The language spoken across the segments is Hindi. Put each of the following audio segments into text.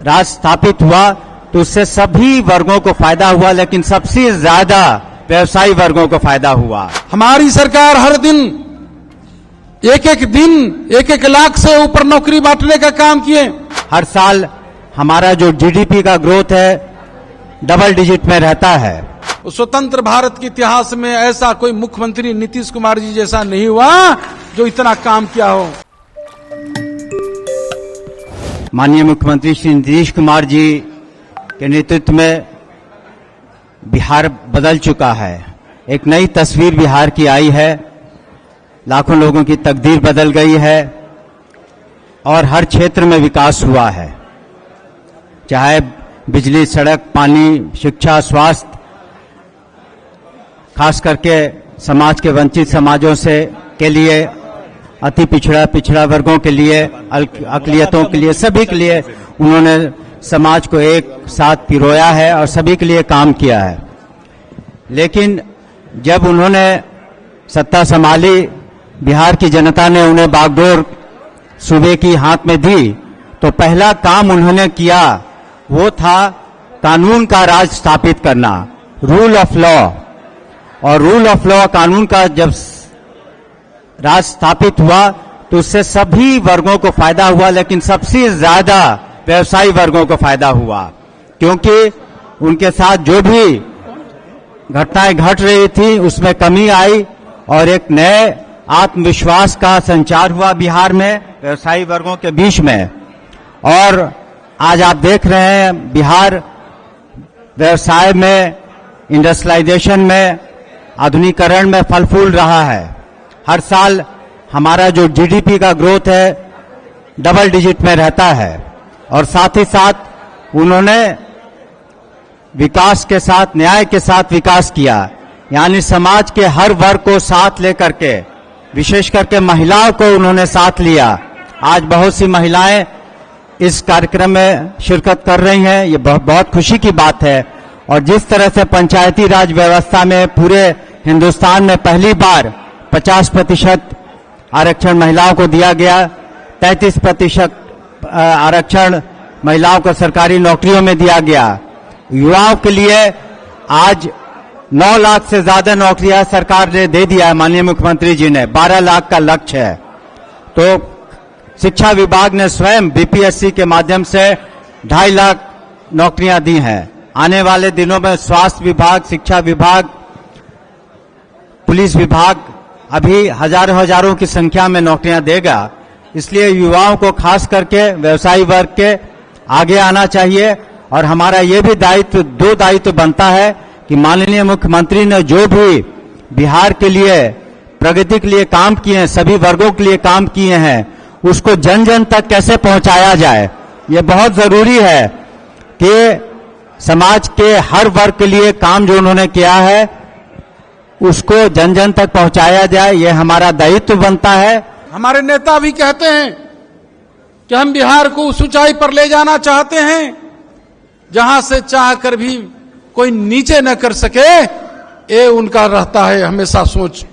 राज स्थापित हुआ तो उससे सभी वर्गों को फायदा हुआ, लेकिन सबसे ज्यादा व्यवसायी वर्गों को फायदा हुआ। हमारी सरकार हर दिन एक लाख से ऊपर नौकरी बांटने का काम किए। हर साल हमारा जो जीडीपी का ग्रोथ है डबल डिजिट में रहता है। स्वतंत्र भारत के इतिहास में ऐसा कोई मुख्यमंत्री नीतीश कुमार जी जैसा नहीं हुआ जो इतना काम किया हो। माननीय मुख्यमंत्री श्री नीतीश कुमार जी के नेतृत्व में बिहार बदल चुका है। एक नई तस्वीर बिहार की आई है, लाखों लोगों की तकदीर बदल गई है और हर क्षेत्र में विकास हुआ है, चाहे बिजली, सड़क, पानी, शिक्षा, स्वास्थ्य, खास करके समाज के वंचित समाजों से के लिए, अति पिछड़ा वर्गों के लिए, अकलियतों के लिए, सभी के लिए उन्होंने समाज को एक साथ पिरोया है और सभी के लिए काम किया है। लेकिन जब उन्होंने सत्ता संभाली, बिहार की जनता ने उन्हें बागडोर सूबे की हाथ में दी, तो पहला काम उन्होंने किया वो था कानून का राज स्थापित करना, रूल ऑफ लॉ। और रूल ऑफ लॉ, कानून का जब राज स्थापित हुआ तो उससे सभी वर्गों को फायदा हुआ, लेकिन सबसे ज्यादा व्यवसायी वर्गों को फायदा हुआ, क्योंकि उनके साथ जो भी घटनाएं घट रही थी उसमें कमी आई और एक नए आत्मविश्वास का संचार हुआ बिहार में व्यवसायी वर्गों के बीच में। और आज आप देख रहे हैं बिहार व्यवसाय में, इंडस्ट्रियलाइजेशन में, आधुनिकीकरण में फल फूल रहा है। हर साल हमारा जो जीडीपी का ग्रोथ है डबल डिजिट में रहता है और साथ ही साथ उन्होंने विकास के साथ, न्याय के साथ विकास किया, यानी समाज के हर वर्ग को साथ लेकर के, विशेष करके महिलाओं को उन्होंने साथ लिया। आज बहुत सी महिलाएं इस कार्यक्रम में शिरकत कर रही हैं, ये बहुत खुशी की बात है। और जिस तरह से पंचायती राज व्यवस्था में पूरे हिंदुस्तान में पहली बार 50% आरक्षण महिलाओं को दिया गया, 33% आरक्षण महिलाओं को सरकारी नौकरियों में दिया गया। युवाओं के लिए आज 9 लाख से ज्यादा नौकरियां सरकार ने दे दिया है, माननीय मुख्यमंत्री जी ने 12 लाख का लक्ष्य है। तो शिक्षा विभाग ने स्वयं बीपीएससी के माध्यम से 2.5 लाख नौकरियां दी हैं। आने वाले दिनों में स्वास्थ्य विभाग, शिक्षा विभाग, पुलिस विभाग अभी हजारों की संख्या में नौकरियां देगा। इसलिए युवाओं को खास करके व्यवसायी वर्ग के आगे आना चाहिए। और हमारा ये भी दो दायित्व बनता है कि माननीय मुख्यमंत्री ने जो भी बिहार के लिए, प्रगति के लिए काम किए हैं, सभी वर्गों के लिए काम किए हैं, उसको जन जन तक कैसे पहुंचाया जाए। ये बहुत जरूरी है कि समाज के हर वर्ग के लिए काम जो उन्होंने किया है उसको जन जन तक पहुंचाया जाए, ये हमारा दायित्व बनता है। हमारे नेता भी कहते हैं कि हम बिहार को उस ऊंचाई पर ले जाना चाहते हैं जहां से चाहकर भी कोई नीचे न कर सके, ये उनका रहता है हमेशा सोच।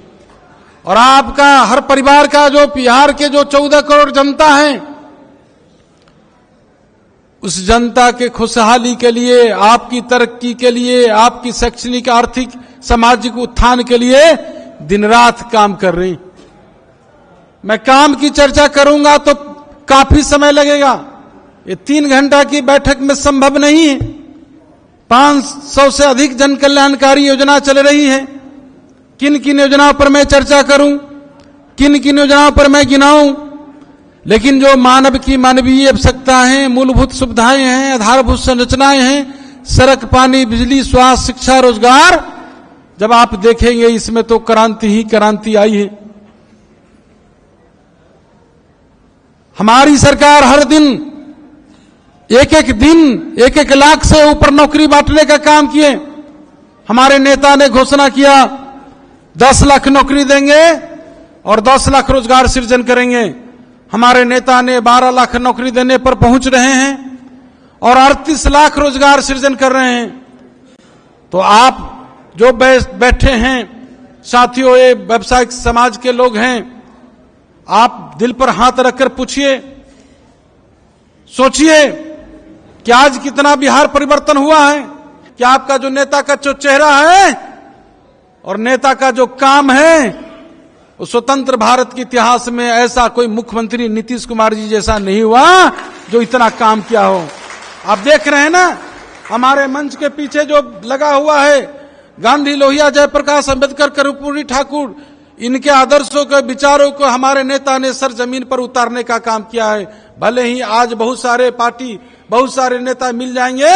और आपका हर परिवार का, जो बिहार के जो 14 करोड़ जनता है, उस जनता के खुशहाली के लिए, आपकी तरक्की के लिए, आपकी शैक्षणिक, आर्थिक, सामाजिक उत्थान के लिए दिन रात काम कर रही। मैं काम की चर्चा करूंगा तो काफी समय लगेगा, ये 3 घंटा की बैठक में संभव नहीं है। 500 से अधिक जन कल्याणकारी योजना चल रही है। किन किन योजनाओं पर मैं चर्चा करूं, किन किन योजनाओं पर मैं गिनाऊं, लेकिन जो मानव की मानवीय आवश्यकताएं, मूलभूत सुविधाएं हैं, आधारभूत संरचनाएं हैं, सड़क, पानी, बिजली, स्वास्थ्य, शिक्षा, रोजगार, जब आप देखेंगे इसमें तो क्रांति ही क्रांति आई है। हमारी सरकार हर दिन एक लाख से ऊपर नौकरी बांटने का काम किए। हमारे नेता ने घोषणा किया 10 लाख नौकरी देंगे और 10 लाख रोजगार सृजन करेंगे। हमारे नेता ने 12 लाख नौकरी देने पर पहुंच रहे हैं और 38 लाख रोजगार सृजन कर रहे हैं। तो आप जो बैठे हैं साथियों, ये व्यावसायिक समाज के लोग हैं, आप दिल पर हाथ रखकर पूछिए, सोचिए कि आज कितना बिहार परिवर्तन हुआ है। कि आपका जो नेता का जो चेहरा है और नेता का जो काम है, उस स्वतंत्र भारत के इतिहास में ऐसा कोई मुख्यमंत्री नीतीश कुमार जी जैसा नहीं हुआ जो इतना काम किया हो। आप देख रहे हैं ना, हमारे मंच के पीछे जो लगा हुआ है, गांधी, लोहिया, जयप्रकाश, अंबेडकर, कर्पूरी ठाकुर, इनके आदर्शों के विचारों को हमारे नेता ने सर जमीन पर उतारने का काम किया है। भले ही आज बहुत सारे पार्टी, बहुत सारे नेता मिल जाएंगे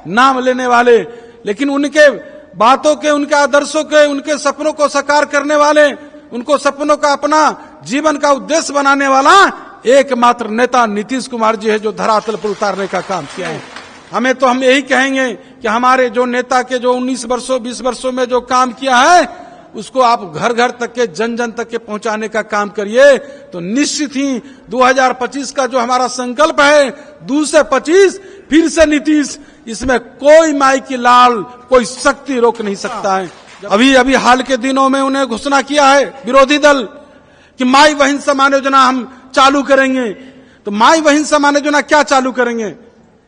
नाम लेने वाले, लेकिन उनके बातों के, उनके आदर्शों के, उनके सपनों को साकार करने वाले, उनको सपनों का अपना जीवन का उद्देश्य बनाने वाला एकमात्र नेता नीतीश कुमार जी है, जो धरातल पर उतारने का काम किया है। हम यही कहेंगे कि हमारे जो नेता के जो 19 वर्षों 20 वर्षों में जो काम किया है, उसको आप घर घर तक के, जन जन तक के पहुंचाने का काम करिए। तो निश्चित ही 2025 का जो हमारा संकल्प है, 2 से 25 फिर से नीतीश, इसमें कोई माई की लाल, कोई शक्ति रोक नहीं सकता है। अभी हाल के दिनों में उन्हें घोषणा किया है विरोधी दल कि माई बहन समान योजना हम चालू करेंगे। तो माई बहन समान योजना क्या चालू करेंगे?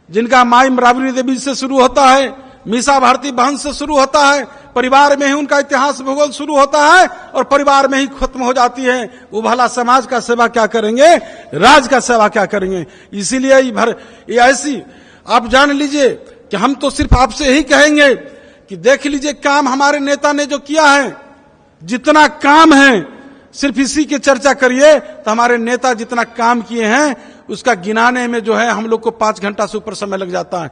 जिनका माई राबड़ी देवी से शुरू होता है, मीसा भारती बहन से शुरू होता है, परिवार में ही उनका इतिहास भूगोल शुरू होता है और परिवार में ही खत्म हो जाती है, वो भला समाज का सेवा क्या करेंगे, राज का सेवा क्या करेंगे? इसीलिए ये ऐसी, आप जान लीजिए कि हम तो सिर्फ आपसे यही कहेंगे कि देख लीजिए काम हमारे नेता ने जो किया है, जितना काम है सिर्फ इसी की चर्चा करिए तो हमारे नेता जितना काम किए हैं उसका गिनाने में जो है हम लोग को 5 घंटा से ऊपर समय लग जाता है।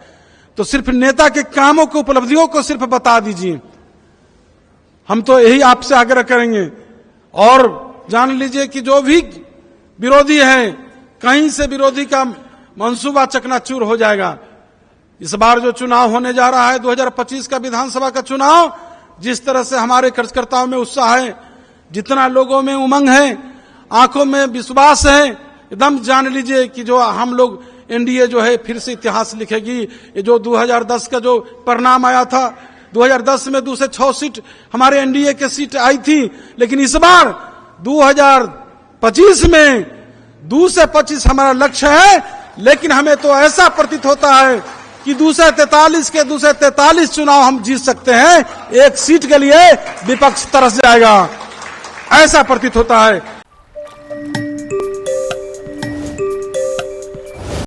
तो सिर्फ नेता के कामों को, उपलब्धियों को सिर्फ बता दीजिए। हम तो यही आपसे आग्रह करेंगे। और जान लीजिए कि जो भी विरोधी है, कहीं से विरोधी का मंसूबा चकनाचूर हो जाएगा। इस बार जो चुनाव होने जा रहा है 2025 का विधानसभा का चुनाव, जिस तरह से हमारे कार्यकर्ताओं में उत्साह है, जितना लोगों में उमंग है, आंखों में विश्वास है, एकदम जान लीजिए कि जो हम लोग एनडीए जो है फिर से इतिहास लिखेगी। ये जो 2010 का जो परिणाम आया था, 2010 में 2 से 6 सीट हमारे एनडीए के सीट आई थी, लेकिन इस बार 2025 में 2 से 25 हमारा लक्ष्य है। लेकिन हमें तो ऐसा प्रतीत होता है कि 2 से 43 चुनाव हम जीत सकते हैं। 1 सीट के लिए विपक्ष तरस जाएगा, ऐसा प्रतीत होता है।